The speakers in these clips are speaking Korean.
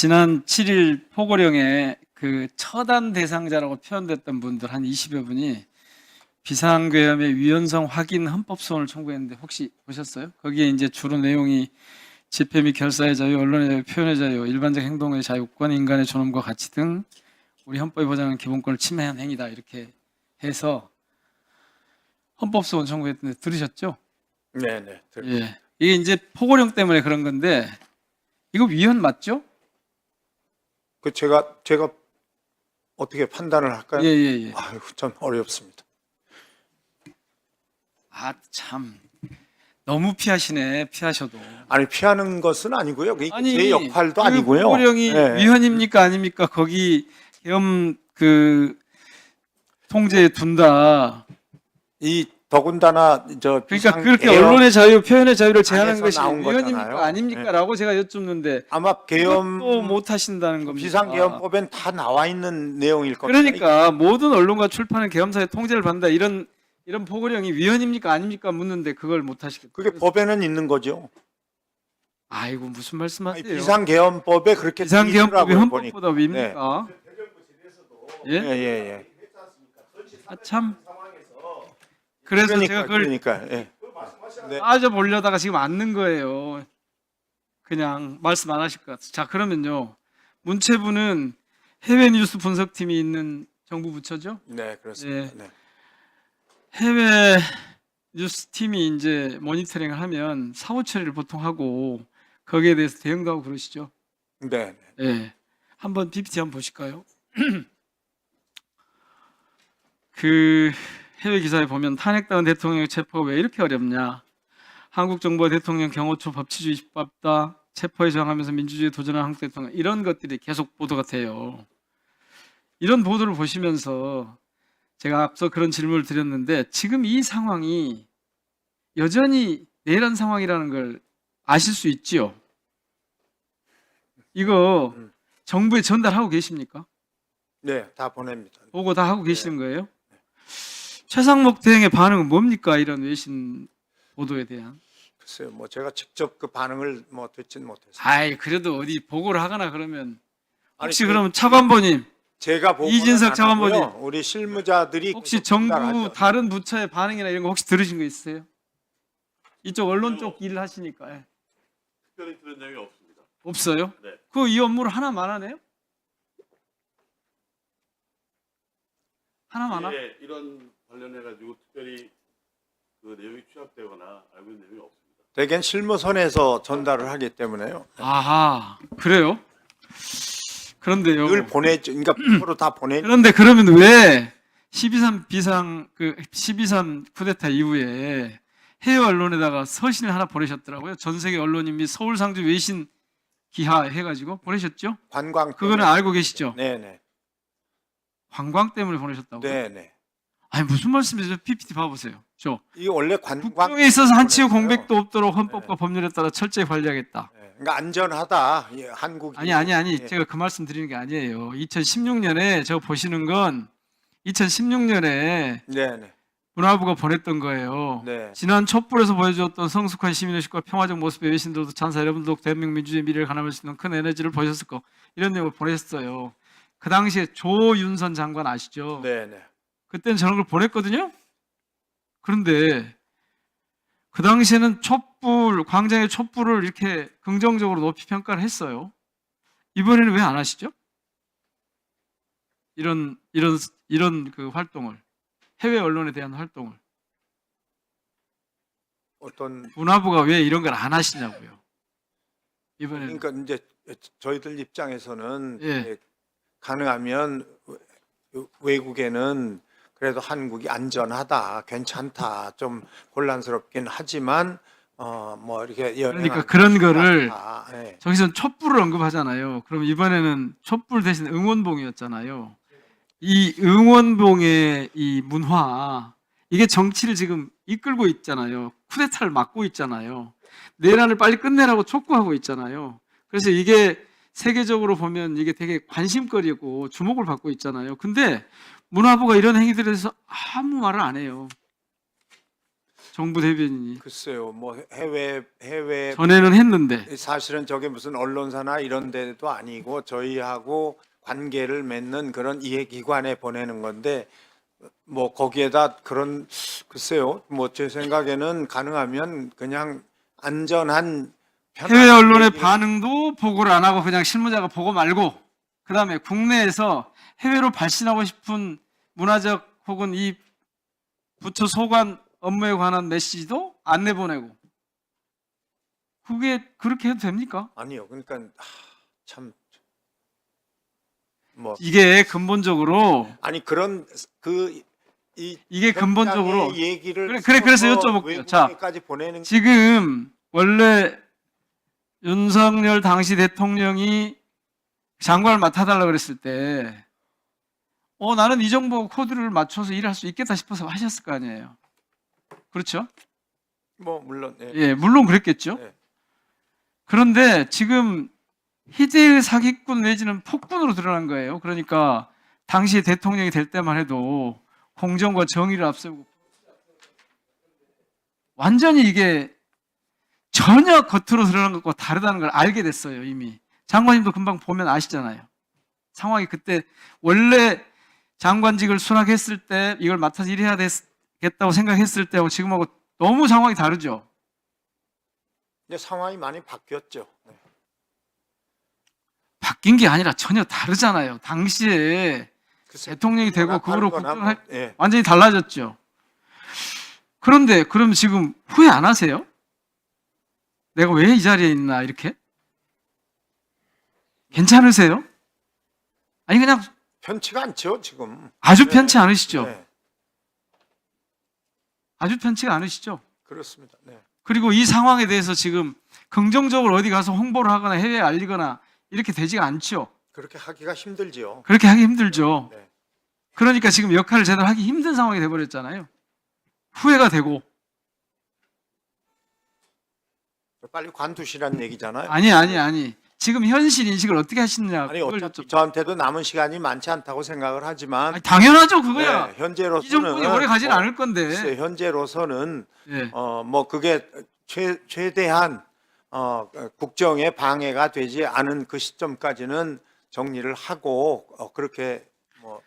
지난 7일 포고령에 그 처단 대상자라고 표현됐던 분들 한 20여 분이 비상계엄의 위헌성 확인 헌법소원을 청구했는데 혹시 보셨어요? 거기에 이제 주로 내용이 집회 및 결사의 자유, 언론의 자유, 표현의 자유, 일반적 행동의 자유권, 인간의 존엄과 가치 등 우리 헌법이 보장하는 기본권을 침해한 행위다 이렇게 해서 헌법소원 청구했는데 들으셨죠? 네네. 예. 이게 이제 포고령 때문에 그런 건데 이거 위헌 맞죠? 그 제가 어떻게 판단을 할까요? 예. 아유, 참 어렵습니다. 아, 참. 너무 피하시네, 피하셔도. 아니, 피하는 것은 아니고요. 이게 아니, 제 역할도 그 아니고요. 포고령이 네. 위헌입니까? 아닙니까? 거기 계엄 통제에 둔다. 이 더군다나 그러니까 그렇게 언론의 자유, 표현의 자유를 제한하는 안에서 것이 나온 위헌입니까? 거잖아요. 아닙니까? 라고 제가 여쭙는데 아마 그것도 못 하신다는 겁니다. 비상계엄법엔 다 나와 있는 내용일 겁니다. 그러니까 모든 언론과 출판은 계엄사의 통제를 받는다. 이런 포고령이 위헌입니까? 아닙니까? 묻는데 그걸 못 하시겠다. 그게 법에는 있는 거죠. 아이고 무슨 아니, 말씀하세요? 비상계엄법에 그렇게 비상계엄법이 돼 있더라고요, 헌법보다 위입니까? 네. 예? 예. 아, 참. 그래서 제가 그걸 그러니까. 예. 네. 따져보려다가 지금 앉는 거예요. 그냥 말씀 안 하실 것 같아요. 자, 그러면요. 문체부는 해외 뉴스 분석팀이 있는 정부 부처죠? 네, 그렇습니다. 예. 네. 해외 뉴스 팀이 이제 모니터링을 하면 사후 처리를 보통 하고 거기에 대해서 대응도 하고 그러시죠? 네. 예. 한번 PPT 한번 보실까요? 그 해외 기사에 보면 탄핵당한 대통령의 체포가 왜 이렇게 어렵냐? 한국 정부와 대통령 경호처 법치주의 집밥다. 체포에 저항하면서 민주주의에 도전한 한국 대통령 이런 것들이 계속 보도가 돼요. 이런 보도를 보시면서 제가 앞서 그런 질문을 드렸는데 지금 이 상황이 여전히 내란 상황이라는 걸 아실 수 있지요? 이거 정부에 전달하고 계십니까? 네, 다 보냅니다. 보고 다 하고 계시는 거예요? 최상목 대행의 반응은 뭡니까? 이런 외신 보도에 대한. 글쎄요, 뭐 제가 직접 그 반응을 뭐 듣진 못했어요. 아이, 그래도 어디 보고를 하거나 그러면 혹시 아니, 그러면 차관보님 제가 보고는 이진석 안 차관보님, 하고요. 우리 실무자들이 혹시 계속 정부 전달하죠. 다른 부처의 반응이나 이런 거 혹시 들으신 거 있으세요? 이쪽 언론 쪽 일을 하시니까. 예. 특별히 들은 내용이 없습니다. 없어요? 네. 그 이 업무를 하나만 하네요? 하나만 하? 예, 이런 관련해 가지고 특별히 그 내용이 취합되거나 알고 있는 내용이 없습니다. 대개는 실무선에서 전달을 하기 때문에요. 아하, 그래요? 그런데요. 늘 보내죠. 그러니까 서로 다 보내. 그런데 그러면 왜 12.3 쿠데타 이후에 해외 언론에다가 서신을 하나 보내셨더라고요. 전 세계 언론인 및 서울 상주 외신 기하 해가지고 보내셨죠? 관광. 그거는 알고 계시죠? 네네. 관광 때문에 보내셨다고? 네네. 아니 무슨 말씀이세요? PPT 봐보세요. 이게 원래 관광. 국정에 있어서 한치의 보냈어요. 공백도 없도록 헌법과 법률에 따라 철저히 관리하겠다. 네, 그러니까 안전하다. 예, 한국이. 아니. 예. 제가 그 말씀 드리는 게 아니에요. 2016년에 제가 보시는 건 2016년에 네네. 문화부가 보냈던 거예요. 네. 지난 촛불에서 보여주었던 성숙한 시민의식과 평화적 모습의 외신들도 찬사 여러분도 대한민국 민주주의 미래를 가늠할 수 있는 큰 에너지를 보셨을 거 이런 내용을 보냈어요. 그 당시에 조윤선 장관 아시죠? 네네. 그때는 저런 걸 보냈거든요. 그런데 그 당시에는 광장의 촛불을 이렇게 긍정적으로 높이 평가를 했어요. 이번에는 왜 안 하시죠? 이런 그 활동을 해외 언론에 대한 활동을 어떤. 문화부가 왜 이런 걸 안 하시냐고요. 이번에는 그러니까 이제 저희들 입장에서는 예. 예, 가능하면 외국에는 그래도 한국이 안전하다, 괜찮다, 좀 혼란스럽긴 하지만 뭐 이렇게 그러니까 그런 거를 예. 저기서는 촛불을 언급하잖아요. 그럼 이번에는 촛불 대신 응원봉이었잖아요. 이 응원봉의 이 문화 이게 정치를 지금 이끌고 있잖아요. 쿠데타를 막고 있잖아요. 내란을 빨리 끝내라고 촉구하고 있잖아요. 그래서 이게 세계적으로 보면 이게 되게 관심거리고 주목을 받고 있잖아요. 근데 문화부가 이런 행위들에 대해서 아무 말을 안 해요. 정부 대변인이 글쎄요, 뭐 해외 전에는 했는데 사실은 저게 무슨 언론사나 이런 데도 아니고 저희하고 관계를 맺는 그런 이해기관에 보내는 건데 뭐 거기에다 그런 글쎄요, 뭐 제 생각에는 가능하면 그냥 안전한 편한 해외 언론의 얘기- 반응도 보고를 안 하고 그냥 실무자가 보고 말고 그다음에 국내에서 해외로 발신하고 싶은 문화적 혹은 이 부처 소관 업무에 관한 메시지도 안 내보내고 그게 그렇게 해도 됩니까? 아니요, 그러니까 참 뭐 이게 근본적으로 아니 그런 그 이게 근본적으로 얘기를 그래서 써서 여쭤볼게요. 자, 외국에까지 보내는 지금 원래 윤석열 당시 대통령이 장관을 맡아달라 그랬을 때 나는 이 정보 코드를 맞춰서 일할 수 있겠다 싶어서 하셨을 거 아니에요. 그렇죠? 뭐 물론 예. 예, 물론 그랬겠죠. 네. 그런데 지금 희대의 사기꾼 내지는 폭군으로 드러난 거예요. 그러니까 당시 대통령이 될 때만 해도 공정과 정의를 앞세우고 완전히 이게 전혀 겉으로 드러난 것과 다르다는 걸 알게 됐어요. 이미 장관님도 금방 보면 아시잖아요. 상황이 그때 원래 장관직을 수락했을 때 이걸 맡아서 일해야 되겠다고 생각했을 때하고 지금하고 너무 상황이 다르죠. 이제 상황이 많이 바뀌었죠. 네. 바뀐 게 아니라 전혀 다르잖아요. 당시에 글쎄, 대통령이 되고 뭐라 그거로 다르거나 국정할 뭐, 예. 완전히 달라졌죠. 그런데 그럼 지금 후회 안 하세요? 내가 왜 이 자리에 있나 이렇게? 괜찮으세요? 아니 그냥 편치가 않죠 지금. 아주 네. 편치 않으시죠? 네, 아주 편치가 않으시죠? 그렇습니다. 네. 그리고 이 상황에 대해서 지금 긍정적으로 어디 가서 홍보를 하거나 해외에 알리거나 이렇게 되지가 않죠. 그렇게 하기가 힘들지요. 그렇게 하기 힘들죠. 네. 그러니까 지금 역할을 제대로 하기 힘든 상황이 돼버렸잖아요. 후회가 되고 빨리 관두시라는 얘기잖아요. 아니 지금 현실 인식을 어떻게 하시느냐 아니 그걸 어차피 여쭤- 저한테도 남은 시간이 많지 않다고 생각을 하지만 아니, 당연하죠 그거야. 네, 이 현재로서는 정권이 오래 가진 않을 건데. 글쎄, 현재로서는 예. 뭐 그게 최대한 국정에 방해가 되지 않은 그 시점까지는 정리를 하고 그렇게 뭐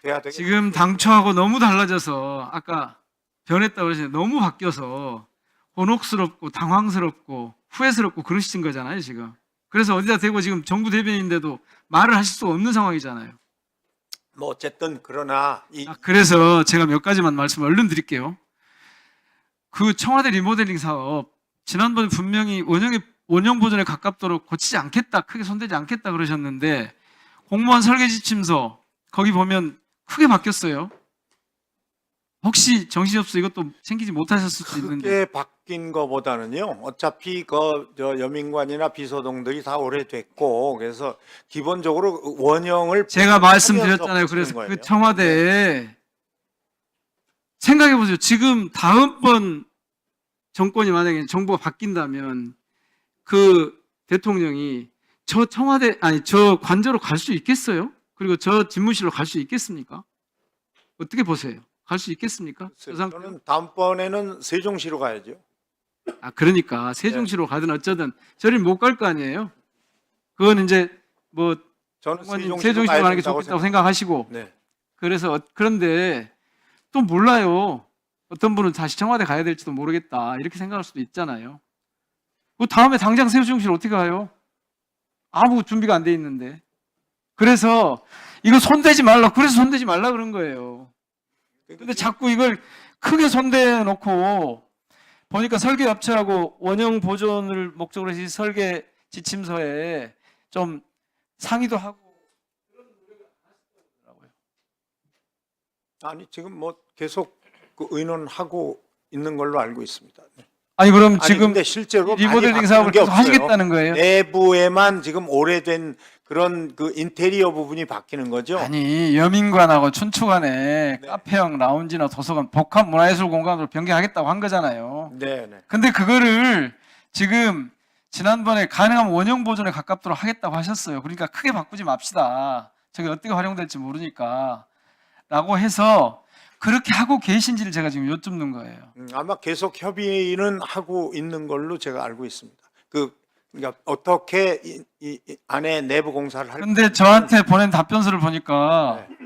돼야 되겠. 지금 당초하고 너무 달라져서 아까 변했다고 그러시는데 너무 바뀌어서 곤혹스럽고 당황스럽고 후회스럽고 그러신 거잖아요 지금. 그래서 어디다 대고 지금 정부 대변인인데도 말을 하실 수가 없는 상황이잖아요. 뭐 어쨌든 그러나 이 그래서 제가 몇 가지만 말씀 얼른 드릴게요. 그 청와대 리모델링 사업 지난번에 분명히 원형 보존에 가깝도록 고치지 않겠다, 크게 손대지 않겠다 그러셨는데 공무원 설계 지침서 거기 보면 크게 바뀌었어요. 혹시 정신이 없어 이것도 챙기지 못하셨을 수도 있는데 크게 바뀐 거보다는요. 어차피 저 여민관이나 비서동들이 다 오래됐고 그래서 기본적으로 원형을 제가 말씀드렸잖아요. 하면서 그래서 거예요. 그 청와대에 생각해 보세요. 지금 다음번 정권이 만약에 정부가 바뀐다면 그 대통령이 저 청와대 아니 저 관저로 갈 수 있겠어요? 그리고 저 집무실로 갈 수 있겠습니까? 어떻게 보세요? 갈 수 있겠습니까? 저 상태- 저는 다음번에는 세종시로 가야죠. 그러니까 세종시로 가든 어쩌든 저리 못 갈 거 아니에요. 그건 이제 뭐 저는 세종시로 세종시로 가야 가는 게 된다고 좋겠다고 생각하시고 네. 그래서 그런데 또 몰라요. 어떤 분은 다시 청와대 가야 될지도 모르겠다 이렇게 생각할 수도 있잖아요. 그 다음에 당장 세종시로 어떻게 가요? 아무 준비가 안 돼 있는데. 그래서 이거 손대지 말라. 그래서 손대지 말라 그런 거예요. 근데 자꾸 이걸 크게 손대 놓고 보니까 설계 업체하고 원형 보존을 목적으로 해서 설계 지침서에 좀 상의도 하고 아니 지금 뭐 계속 그 의논하고 있는 걸로 알고 있습니다. 네. 아니 그럼 아니, 지금 근데 실제로 많이 리모델링 바뀌는 사업을 게 계속 없어요. 하시겠다는 거예요? 내부에만 지금 오래된 그런 그 인테리어 부분이 바뀌는 거죠. 아니 여민관하고 춘추관에 네. 카페형 라운지나 도서관 복합 문화예술 공간으로 변경하겠다고 한 거잖아요. 네, 네. 근데 그거를 지금 지난번에 가능하면 원형 보존에 가깝도록 하겠다고 하셨어요. 그러니까 크게 바꾸지 맙시다. 저게 어떻게 활용될지 모르니까 라고 해서 그렇게 하고 계신지를 제가 지금 여쭙는 거예요. 아마 계속 협의는 하고 있는 걸로 제가 알고 있습니다. 그러니까 어떻게 이 안에 내부 공사를 할 근데 저한테 보낸 답변서를 보니까 네.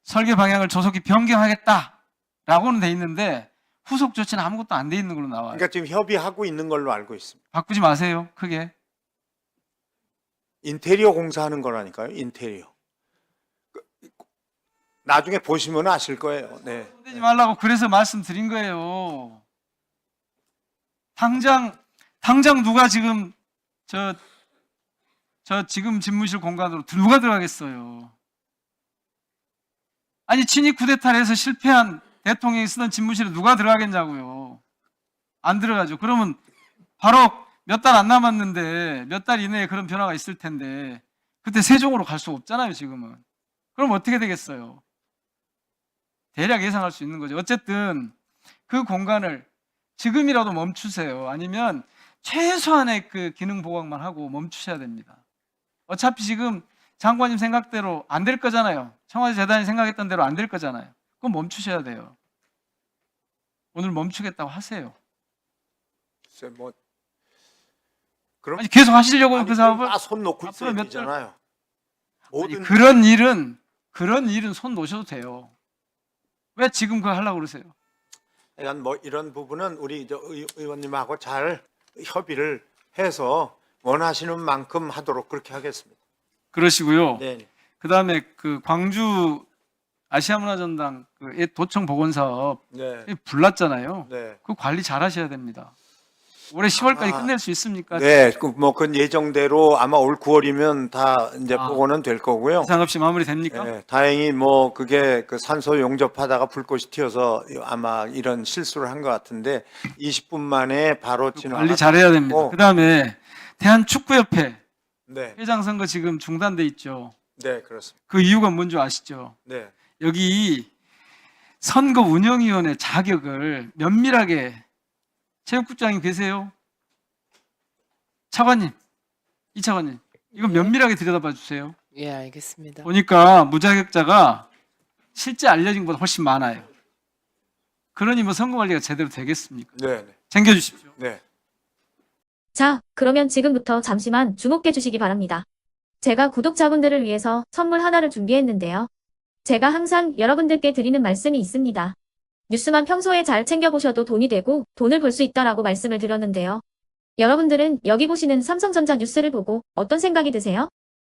설계 방향을 조속히 변경하겠다라고는 돼 있는데 후속 조치는 아무것도 안 돼 있는 걸로 나와요. 그러니까 지금 협의하고 있는 걸로 알고 있습니다. 바꾸지 마세요. 크게. 인테리어 공사하는 거라니까요. 인테리어. 나중에 보시면 아실 거예요. 네. 손대지 말라고 그래서 말씀드린 거예요. 당장 누가 지금 저 지금 집무실 공간으로 누가 들어가겠어요? 아니 친위 쿠데타를 해서 실패한 대통령이 쓰던 집무실에 누가 들어가겠냐고요. 안 들어가죠. 그러면 바로 몇 달 안 남았는데 몇 달 이내에 그런 변화가 있을 텐데 그때 세종으로 갈 수가 없잖아요, 지금은. 그럼 어떻게 되겠어요? 대략 예상할 수 있는 거죠. 어쨌든 그 공간을 지금이라도 멈추세요. 아니면 최소한의 그 기능 보강만 하고 멈추셔야 됩니다. 어차피 지금 장관님 생각대로 안 될 거잖아요. 청와대 재단이 생각했던 대로 안 될 거잖아요. 그럼 멈추셔야 돼요. 오늘 멈추겠다고 하세요. 글쎄 뭐 그럼 아니 계속 하시려고 그 사업을 다손 놓고 있어야 앞으로 몇 되잖아요. 아니, 모든 그런 일은 손 놓으셔도 돼요. 왜 지금 그거 하려고 그러세요? 그러니까 뭐 이런 부분은 우리 의원님하고 잘 협의를 해서 원하시는 만큼 하도록 그렇게 하겠습니다. 그러시고요. 네. 그다음에 그 광주 아시아문화전당 그 도청 복원 사업 네. 불났잖아요. 네. 그 관리 잘 하셔야 됩니다. 올해 10월까지 아마- 끝낼 수 있습니까? 네. 그 예정대로 아마 올 9월이면 다 이제 복원은 될 거고요. 이상 없이 마무리됩니까? 네, 다행히 뭐 그게 그 산소 용접하다가 불꽃이 튀어서 아마 이런 실수를 한 것 같은데 20분 만에 바로 그 진화. 관리 잘해야 됩니다. 그다음에 대한축구협회 네, 회장 선거 지금 중단돼 있죠. 네 그렇습니다. 그 이유가 뭔지 아시죠? 네, 여기 선거 운영위원회 자격을 면밀하게 체육국장님 계세요? 차관님, 이 차관님, 이거 면밀하게 들여다봐 주세요. 예, 알겠습니다. 보니까 무자격자가 실제 알려진 것보다 훨씬 많아요. 그러니 뭐 선거 관리가 제대로 되겠습니까? 네, 네, 챙겨주십시오. 네. 자, 그러면 지금부터 잠시만 주목해 주시기 바랍니다. 제가 구독자분들을 위해서 선물 하나를 준비했는데요. 제가 항상 여러분들께 드리는 말씀이 있습니다. 뉴스만 평소에 잘 챙겨보셔도 돈이 되고 돈을 벌 수 있다라고 말씀을 드렸는데요. 여러분들은 여기 보시는 삼성전자 뉴스를 보고 어떤 생각이 드세요?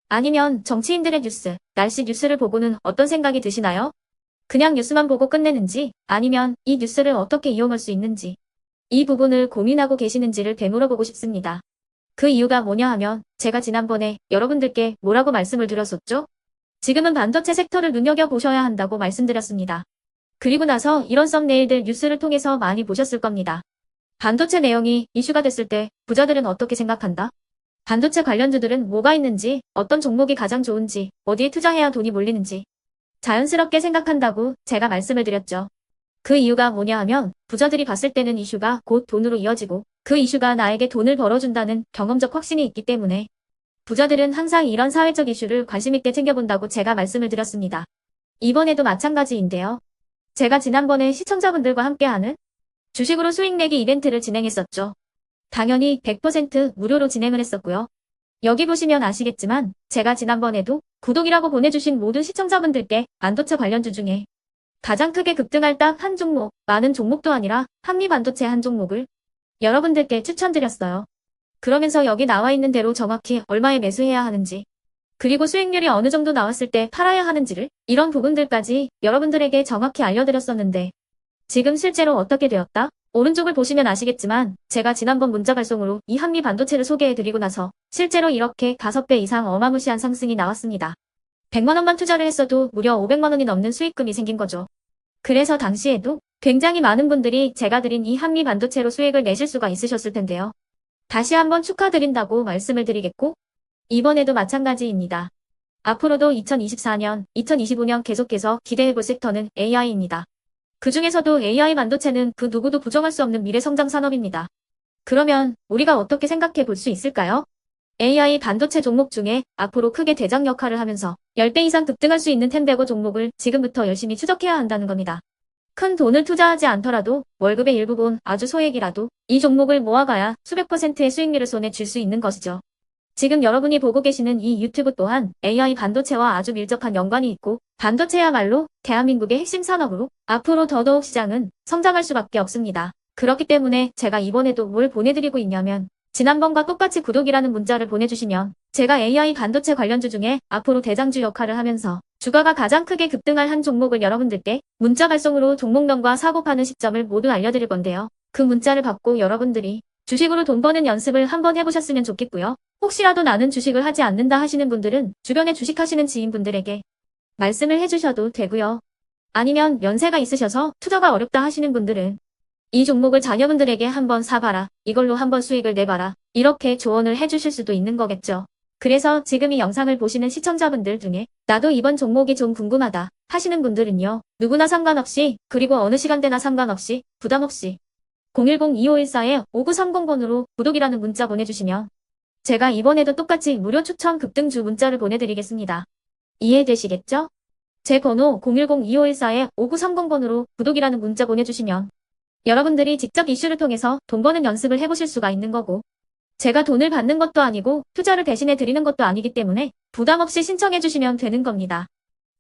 아니면 정치인들의 뉴스, 날씨 뉴스를 보고는 어떤 생각이 드시나요? 그냥 뉴스만 보고 끝내는지 아니면 이 뉴스를 어떻게 이용할 수 있는지 이 부분을 고민하고 계시는지를 되물어보고 싶습니다. 그 이유가 뭐냐 하면 제가 지난번에 여러분들께 뭐라고 말씀을 드렸었죠? 지금은 반도체 섹터를 눈여겨보셔야 한다고 말씀드렸습니다. 그리고 나서 이런 썸네일들 뉴스를 통해서 많이 보셨을 겁니다. 반도체 내용이 이슈가 됐을 때 부자들은 어떻게 생각한다? 반도체 관련주들은 뭐가 있는지, 어떤 종목이 가장 좋은지, 어디에 투자해야 돈이 몰리는지 자연스럽게 생각한다고 제가 말씀을 드렸죠. 그 이유가 뭐냐 하면 부자들이 봤을 때는 이슈가 곧 돈으로 이어지고 그 이슈가 나에게 돈을 벌어준다는 경험적 확신이 있기 때문에 부자들은 항상 이런 사회적 이슈를 관심 있게 챙겨본다고 제가 말씀을 드렸습니다. 이번에도 마찬가지인데요. 제가 지난번에 시청자분들과 함께하는 주식으로 수익 내기 이벤트를 진행했었죠. 당연히 100% 무료로 진행을 했었고요. 여기 보시면 아시겠지만 제가 지난번에도 구독이라고 보내주신 모든 시청자분들께 반도체 관련주 중에 가장 크게 급등할 딱 한 종목, 많은 종목도 아니라 한미반도체 한 종목을 여러분들께 추천드렸어요. 그러면서 여기 나와 있는 대로 정확히 얼마에 매수해야 하는지, 그리고 수익률이 어느 정도 나왔을 때 팔아야 하는지를 이런 부분들까지 여러분들에게 정확히 알려드렸었는데 지금 실제로 어떻게 되었다? 오른쪽을 보시면 아시겠지만 제가 지난번 문자 발송으로 이 한미반도체를 소개해드리고 나서 실제로 이렇게 5배 이상 어마무시한 상승이 나왔습니다. 100만 원만 투자를 했어도 무려 500만 원이 넘는 수익금이 생긴 거죠. 그래서 당시에도 굉장히 많은 분들이 제가 드린 이 한미반도체로 수익을 내실 수가 있으셨을 텐데요. 다시 한번 축하드린다고 말씀을 드리겠고 이번에도 마찬가지입니다. 앞으로도 2024년, 2025년 계속해서 기대해볼 섹터는 AI입니다. 그 중에서도 AI 반도체는 그 누구도 부정할 수 없는 미래 성장 산업입니다. 그러면 우리가 어떻게 생각해 볼 수 있을까요? AI 반도체 종목 중에 앞으로 크게 대장 역할을 하면서 10배 이상 급등할 수 있는 텐베고 종목을 지금부터 열심히 추적해야 한다는 겁니다. 큰 돈을 투자하지 않더라도 월급의 일부분 아주 소액이라도 이 종목을 모아가야 수백 %의 수익률을 손에 쥘 수 있는 것이죠. 지금 여러분이 보고 계시는 이 유튜브 또한 AI 반도체와 아주 밀접한 연관이 있고 반도체야말로 대한민국의 핵심 산업으로 앞으로 더더욱 시장은 성장할 수밖에 없습니다. 그렇기 때문에 제가 이번에도 뭘 보내드리고 있냐면 지난번과 똑같이 구독이라는 문자를 보내주시면 제가 AI 반도체 관련주 중에 앞으로 대장주 역할을 하면서 주가가 가장 크게 급등할 한 종목을 여러분들께 문자 발송으로 종목명과 사고 파는 시점을 모두 알려드릴 건데요. 그 문자를 받고 여러분들이 주식으로 돈 버는 연습을 한번 해보셨으면 좋겠고요. 혹시라도 나는 주식을 하지 않는다 하시는 분들은 주변에 주식하시는 지인분들에게 말씀을 해주셔도 되고요. 아니면 연세가 있으셔서 투자가 어렵다 하시는 분들은 이 종목을 자녀분들에게 한번 사봐라. 이걸로 한번 수익을 내봐라. 이렇게 조언을 해주실 수도 있는 거겠죠. 그래서 지금 이 영상을 보시는 시청자분들 중에 나도 이번 종목이 좀 궁금하다 하시는 분들은요. 누구나 상관없이 그리고 어느 시간대나 상관없이 부담없이 010-2514-5930번으로 구독이라는 문자 보내주시면 제가 이번에도 똑같이 무료 추천 급등주 문자를 보내드리겠습니다. 이해되시겠죠? 제 번호 010-2514-5930번으로 구독이라는 문자 보내주시면 여러분들이 직접 이슈를 통해서 돈 버는 연습을 해보실 수가 있는 거고 제가 돈을 받는 것도 아니고 투자를 대신해 드리는 것도 아니기 때문에 부담 없이 신청해 주시면 되는 겁니다.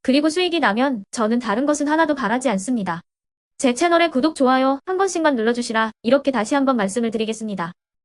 그리고 수익이 나면 저는 다른 것은 하나도 바라지 않습니다. 제 채널에 구독, 좋아요 한 번씩만 눌러주시라 이렇게 다시 한번 말씀을 드리겠습니다.